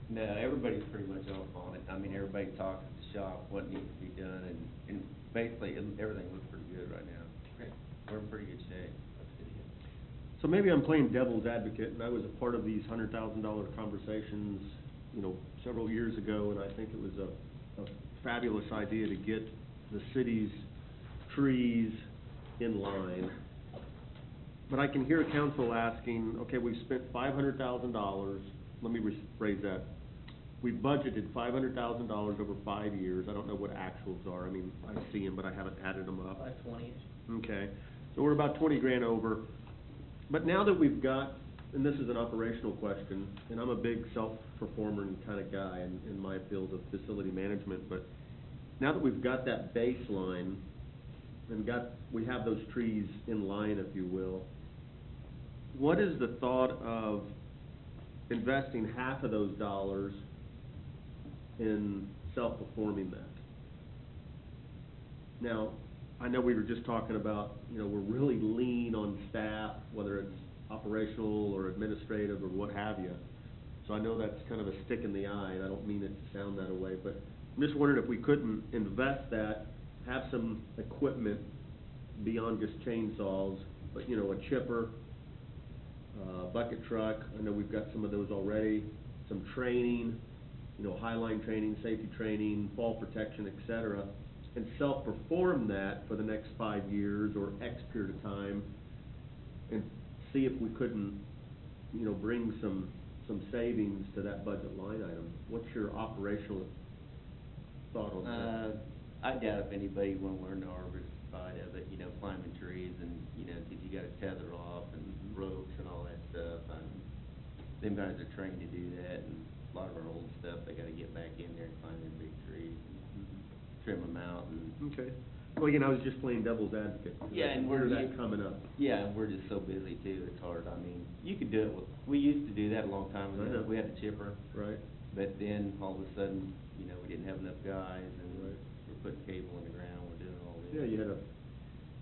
No, everybody's pretty much off on it. I mean, everybody talks at the shop, what needs to be done, and basically, everything looks pretty good right now. Great. We're in pretty good shape. That's good to hear. So maybe I'm playing devil's advocate, and I was a part of these $100,000 conversations, you know, several years ago, and I think it was a fabulous idea to get the city's trees in line. But I can hear council asking, okay, we've spent $500,000, let me rephrase that. We've budgeted $500,000 over 5 years. I don't know what actuals are. I mean, I see them, but I haven't added them up. 20-ish. Okay, so we're about 20 grand over. But now that we've got, and this is an operational question, and I'm a big self-performing kind of guy in my field of facility management, but now that we've got that baseline and we have those trees in line, if you will, what is the thought of investing half of those dollars in self-performing that? Now, I know we were just talking about, you know, we're really lean on staff, whether it's operational or administrative or what have you. So I know that's kind of a stick in the eye, and I don't mean it to sound that way, but I'm just wondering if we couldn't invest that, have some equipment beyond just chainsaws, but, you know, a chipper, bucket truck. I know we've got some of those already, some training, you know, highline training, safety training, fall protection, etc., and self-perform that for the next 5 years or X period of time, and see if we couldn't, you know, bring some savings to that budget line item. What's your operational thought on that? I doubt if anybody will learn to side of it, you know, climbing trees and, you know, 'cause you gotta tether off and ropes and all that stuff. And them guys are trained to do that, and a lot of our old stuff, they gotta get back in there and climb them big trees and trim them out and. Okay. Well, you know, I was just playing devil's advocate. 'Cause Yeah, I can and hear we're- that coming up. Yeah, and we're just so busy too, it's hard. I mean, you could do it with, we used to do that a long time I ago. know. We had a chipper. Right. But then all of a sudden, you know, we didn't have enough guys and Right. we're putting cable in the ground, we're doing all this. Yeah, you had to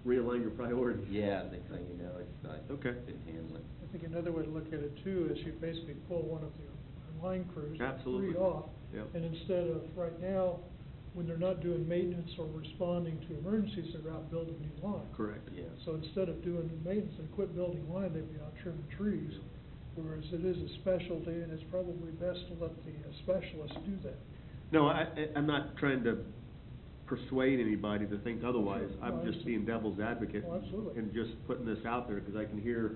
realign your priorities. Yeah, next thing you know, it's like, Okay. couldn't handle it. I think another way to look at it too is you basically pull one of your line crews, Absolutely. three off. Yep. And instead of, right now, when they're not doing maintenance or responding to emergencies, they're out building new line. Correct. Yeah. So instead of doing the maintenance and quit building line, they'd be out trimming trees. Whereas it is a specialty and it's probably best to let the specialist do that. No, I'm not trying to persuade anybody to think otherwise. Sure. No, I'm I just understand. being devil's advocate. Oh, absolutely. And just putting this out there, because I can hear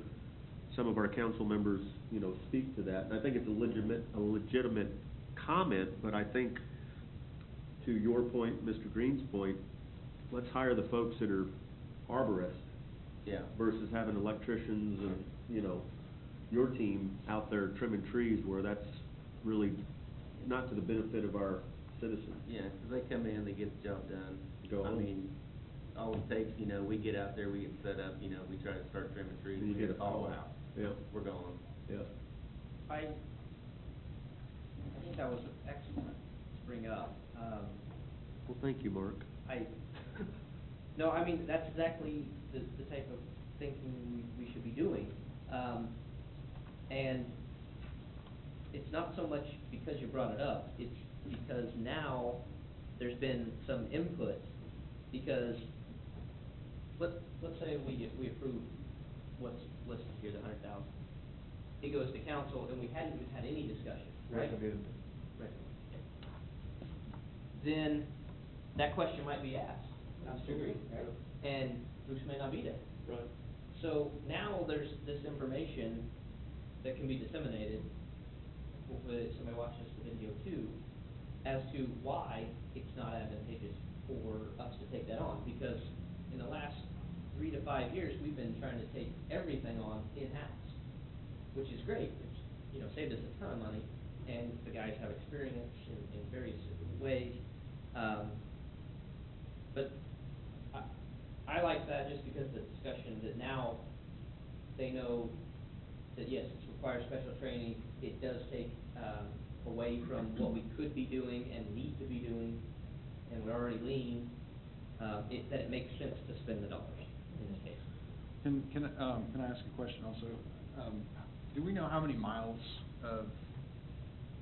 some of our council members, you know, speak to that. And I think it's a legitimate comment, but I think, to your point, Mr. Green's point, let's hire the folks that are arborists Yeah. versus having electricians and, you know, your team out there trimming trees where that's really not to the benefit of our citizens. Yeah, 'cause they come in, they get the job done. Go I home. mean, all it takes, you know, we get out there, we get set up, you know, we try to start trimming trees, And you we get get a a call call. out. Yeah. We're gone. Yeah. I think that was excellent to bring up. Well, thank you, Mark. No, I mean, that's exactly the type of thinking we should be doing. And it's not so much because you brought it up, it's because now there's been some input, because let's say we approve what's listed here, the 100,000. It goes to council and we hadn't even had any discussion, right? Recommend. Then that question might be asked, Mr. Green, right? And Bruce may not be there. Right. So now there's this information that can be disseminated, hopefully somebody watches the video too, as to why it's not advantageous for us to take that on. Because in the last 3 to 5 years, we've been trying to take everything on in-house, which is great. It's, you know, saved us a ton of money, and the guys have experience in various ways. But I like that just because of the discussion that now they know that yes, it requires special training. It does take away from what we could be doing and need to be doing, and we're already lean. That it makes sense to spend the dollars in this case. Can I ask a question also? Do we know how many miles of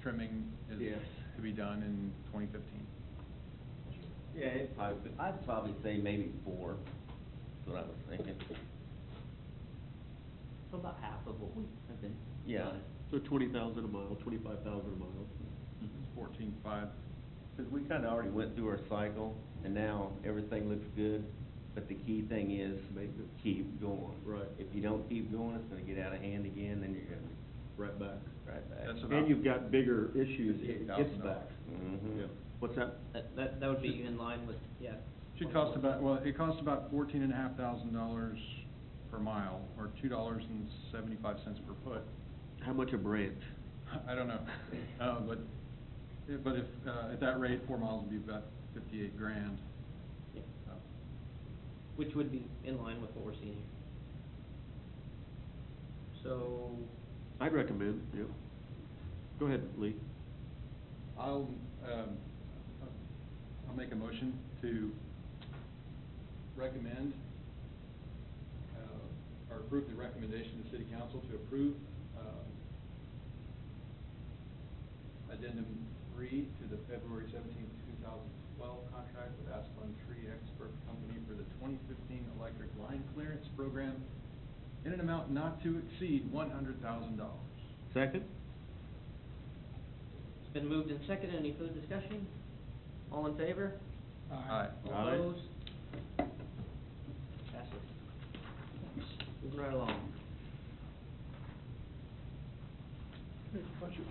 trimming is Yes. to be done in 2015? Yeah, I'd probably say maybe 4, that's what I was thinking. So about half of what we have been. Yeah. So 20,000 a mile, 25,000 a mile. 14.5. Because we kinda already went through our cycle, and now everything looks good, but the key thing is Maintenance. keep going. Right. If you don't keep going, it's gonna get out of hand again, then you're gonna be Right back. right back. That's about- And you've got bigger issues if it gets $58,000. back. Mhm. Yeah. What's that? That would be in line with, yeah. Should cost about, well, it costs about $14,500 per mile, or $2.75 per foot. How much a branch? I don't know, but if, at that rate, 4 miles would be about 58 grand. Yeah. Which would be in line with what we're seeing here. So, I'd recommend, yep. Go ahead, Lee. I'll make a motion to recommend, or approve the recommendation of City Council to approve, addendum 3 to the February 17th, 2012 contract with Asplund Tree Expert Company for the 2015 electric line clearance program in an amount not to exceed $100,000. Second? it's been moved and seconded. Any further discussion? All in favor? Aye. All Aye. opposed? Passes. Moving right along. Okay, budget.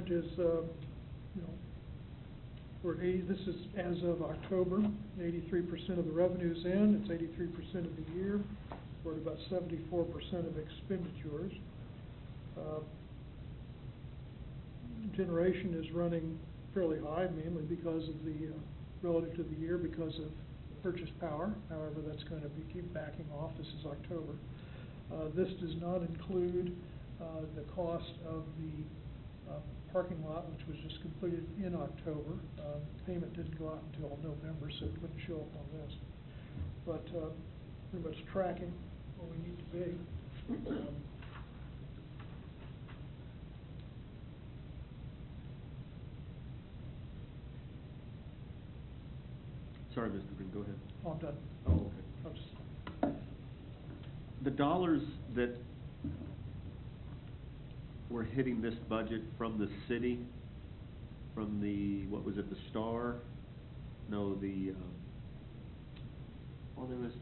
comment is, you know, we're at 80, this is as of October, 83% of the revenue's in, it's 83% of the year. We're at about 74% of expenditures. Generation is running fairly high, mainly because of the, relative to the year, because of purchase power. However, that's going to keep backing off. This is October. This does not include the cost of the parking lot, which was just completed in October. Payment didn't go out until November, so it wouldn't show up on this. But pretty much tracking what we need to be. Sorry, Mr. Green, go ahead. Oh, I'm done. Oh, okay. I'm just- The dollars that were hitting this budget from the city, from the, what was it, the Star? No, the, Well, there was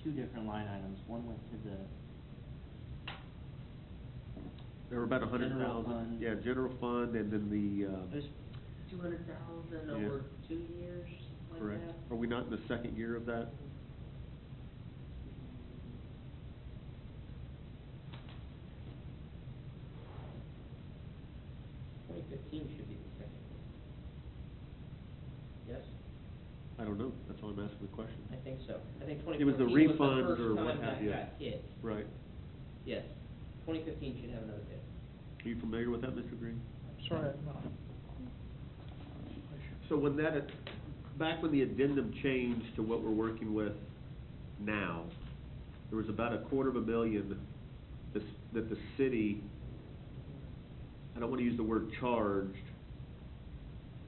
two different line items. One went to the there were about 100,000. General fund. Yeah, general fund, and then the, it was 200,000 Yeah. over 2 years, like correct. that. Are we not in the second year of that? Should be the second. Yes, I don't know, that's why I'm asking the question. I think so. I think It was the 2014 was refunds the first or what time have that you. got hit. Right. Yes, 2015 should have another hit. Are you familiar with that, Mr. Green? Sorry, I'm not. So when that, back when the addendum changed to what we're working with now, there was about $250,000 that the city, I don't wanna use the word charged,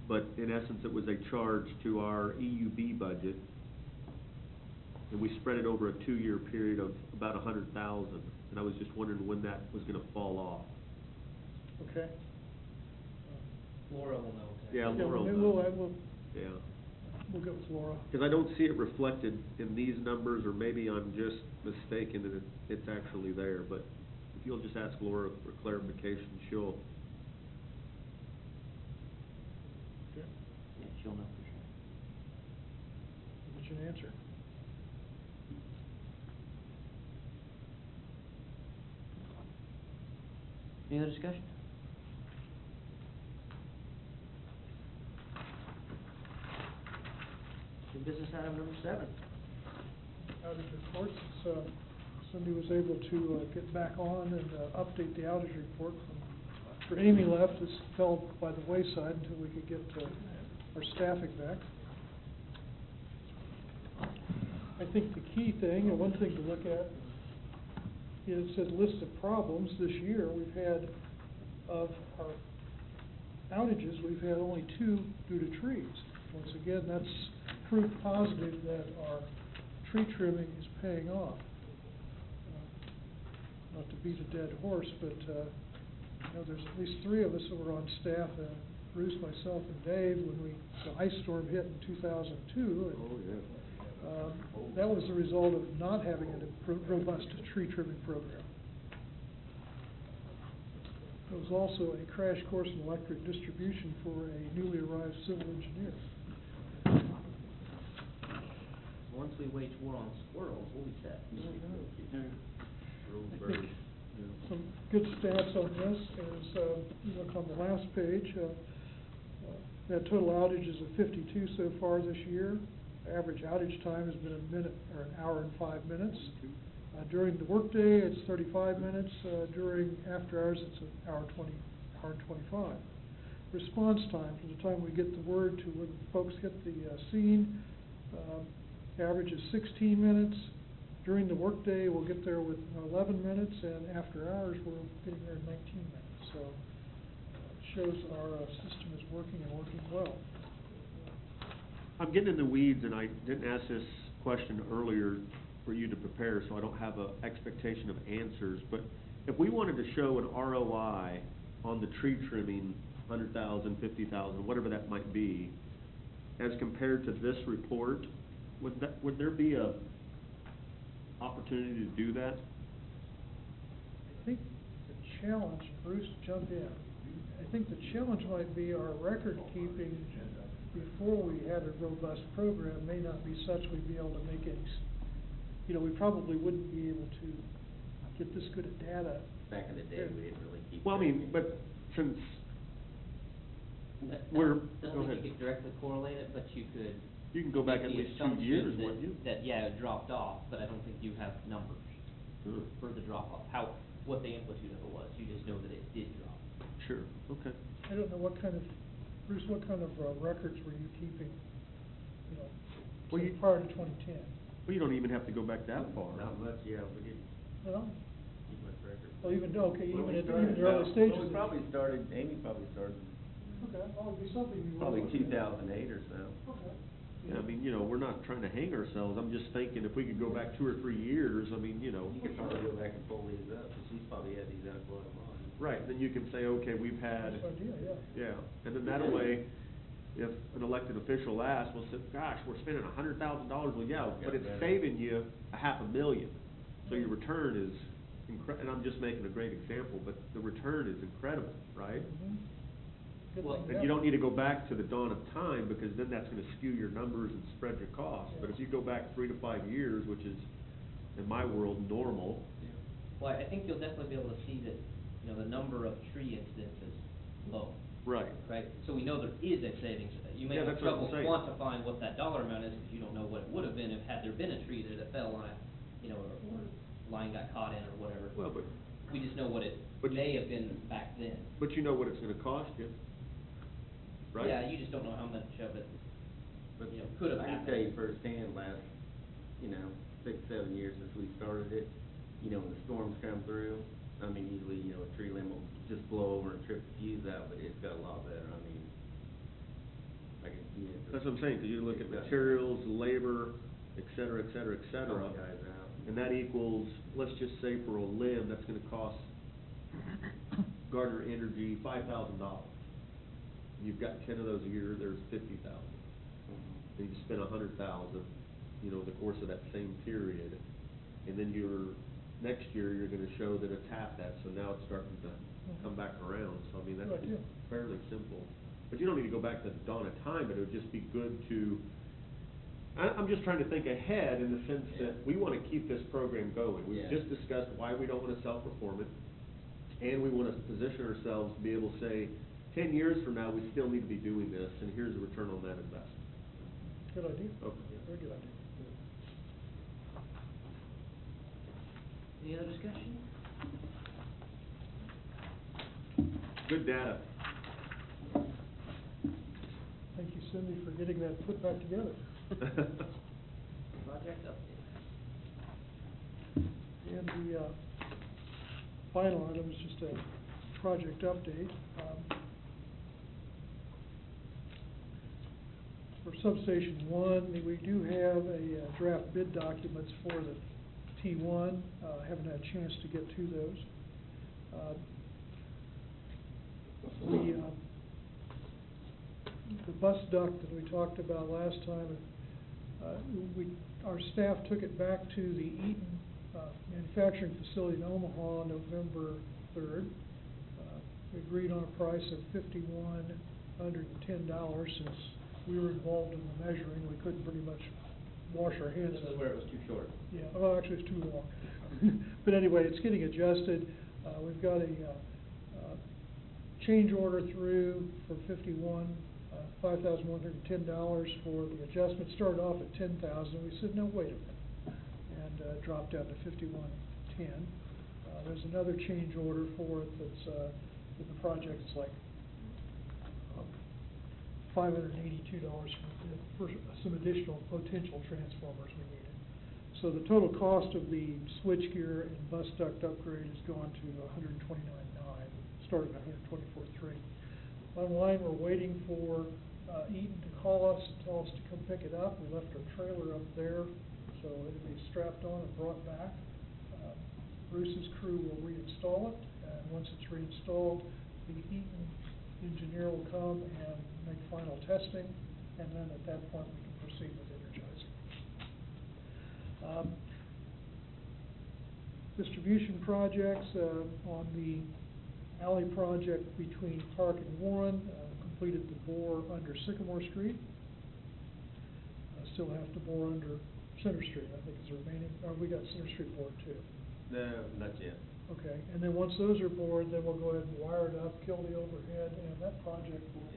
but in essence, it was a charge to our EUB budget. And we spread it over a 2-year period of about 100,000, and I was just wondering when that was gonna fall off. Okay. Laura will know. Yeah, Yeah, Laura will we'll, know. we'll, Yeah. we'll go with Laura. Because I don't see it reflected in these numbers, or maybe I'm just mistaken and it's actually there, but if you'll just ask Laura for clarification, she'll, Okay. Yeah, she'll know for sure. We'll get you an answer. Any other discussion? New business item number 7. Outage reports, it's, Cindy was able to get back on and update the outage report after Amy left. This fell by the wayside until we could get our staffing back. I think the key thing, and one thing to look at, is it says list of problems this year. We've had, of our outages, we've had only 2 due to trees. Once again, that's proof positive that our tree trimming is paying off. Not to beat a dead horse, but you know, there's at least 3 of us that were on staff, Bruce, myself, and Dave, when the ice storm hit in 2002. And, oh, yeah. that was the result of not having a robust tree trimming program. It was also a crash course in electric distribution for a newly arrived civil engineer. Once we wage war on squirrels, we'll be set. I think some good stats on this is, you look on the last page, we had total outages of 52 so far this year. Average outage time has been a minute, or an hour and 5 minutes. During the workday, it's 35 minutes. During after hours, it's an hour and 25. Response time, from the time we get the word to when folks hit the scene, average is 16 minutes. During the workday, we'll get there with 11 minutes, and after hours, we're getting there in 19 minutes. So it shows our system is working and working well. I'm getting in the weeds, and I didn't ask this question earlier for you to prepare, so I don't have an expectation of answers, but if we wanted to show an ROI on the tree trimming, 100,000, 50,000, whatever that might be, as compared to this report, would there be a opportunity to do that? I think the challenge, Bruce, jump in. I think the challenge might be our record keeping before we had a robust program may not be such we'd be able to make any, we probably wouldn't be able to get this good at data. Back in the day, we didn't really keep. Well, I mean, track. but since That- we're, Doesn't go mean ahead. you could directly correlate it, but you could. You can go back make at the least 2 assumption years, that- wouldn't you? That, yeah, it dropped off, but I don't think you have numbers Hmm. for the drop off, what the amplitude of it was, you just know that it did drop. Sure, okay. I don't know what kind of, Bruce, what kind of records were you keeping, Well, say you- prior to 2010? Well, you don't even have to go back that far. Not much, yeah, we didn't Well, keep much record. well, even, okay, When even we at started even the early about- stages. well, we probably started, Amy probably started Okay, well, it'd be something you. probably would look at. 2008 or so. Okay. Yeah, I mean, we're not trying to hang ourselves, I'm just thinking if we could go back 2 or 3 years, I mean, You could probably go back and pull these up, because she's probably had these out quite a while. Right, then you can say, okay, we've had, Nice idea, yeah. yeah, and then that way, if an elected official asks, we'll say, gosh, we're spending $100,000, well, yeah, but it's better. saving you $500,000. So your return is and I'm just making a great example, but the return is incredible, right? Mhm. Good Well, thing And to you have. don't need to go back to the dawn of time, because then that's gonna skew your numbers and spread your costs. But if you go back 3 to 5 years, which is, in my world, normal, Well, I think you'll definitely be able to see that, the number of tree incidents is low, right, right? So we know there is a savings. You may Yeah, have that's what I'm trouble saying. quantifying what that dollar amount is, because you don't know what it would have been if had there been a tree there that fell on it, or line got caught in or whatever. well, but, We just know what it But- may have been back then. but you know what it's gonna cost you, right? Yeah, you just don't know how much of it, But, could have I happened. can tell you firsthand, last, 6, 7 years since we started it, when the storms come through, I mean, usually, a tree limb will just blow over and trip the fuse out, but it's got a lot better, I mean, I can see it. That's what I'm saying, 'cause you look at It's got- materials, labor, et cetera, et cetera, et cetera. Help guys out. And that equals, let's just say for a limb, that's gonna cost Gardner Energy $5,000. You've got 10 of those a year, there's 50,000. And you spend 100,000, the course of that same period. And then next year, you're gonna show that it's half that, so now it's starting to come back around. So I mean, that's Good idea. fairly simple. But you don't need to go back to the dawn of time, but it would just be good to, I'm just trying to think ahead in the sense that we wanna keep this program going. We've Yeah. just discussed why we don't wanna self-perform it, and we wanna position ourselves to be able to say, 10 years from now, we still need to be doing this, and here's the return on that investment. Good idea. Okay. Very good idea. Any other discussion? Good data. Thank you, Cindy, for getting that put back together. Project update. And the final item is just a project update. For substation 1, we do have a draft bid documents for the T1. Haven't had a chance to get to those. The bus duct that we talked about last time, our staff took it back to the Eaton manufacturing facility in Omaha on November 3rd. We agreed on a price of $5,110 since we were involved in the measuring. We couldn't pretty much wash our hands. This is where it was too short. Yeah, well, actually, it's too long. But anyway, it's getting adjusted. We've got a change order through for $5,110 for the adjustment. Started off at $10,000. We said, no, wait a minute, and dropped down to $5,110. There's another change order for it that's in the project. It's like $582 for some additional potential transformers we needed. So the total cost of the switchgear and bus duct upgrade has gone to $129,900, started at $124,300. Bottom line, we're waiting for Eaton to call us and tell us to come pick it up. We left our trailer up there, so it'll be strapped on and brought back. Bruce's crew will reinstall it, and once it's reinstalled, the Eaton engineer will come and make final testing, and then at that point we can proceed with energizing. Distribution projects, on the alley project between Park and Warren, completed the bore under Sycamore Street. Still have to bore under Center Street, I think is the remaining, we got Center Street bored too. No, not yet. Okay, and then once those are bored, then we'll go ahead and wire it up, kill the overhead, and that project will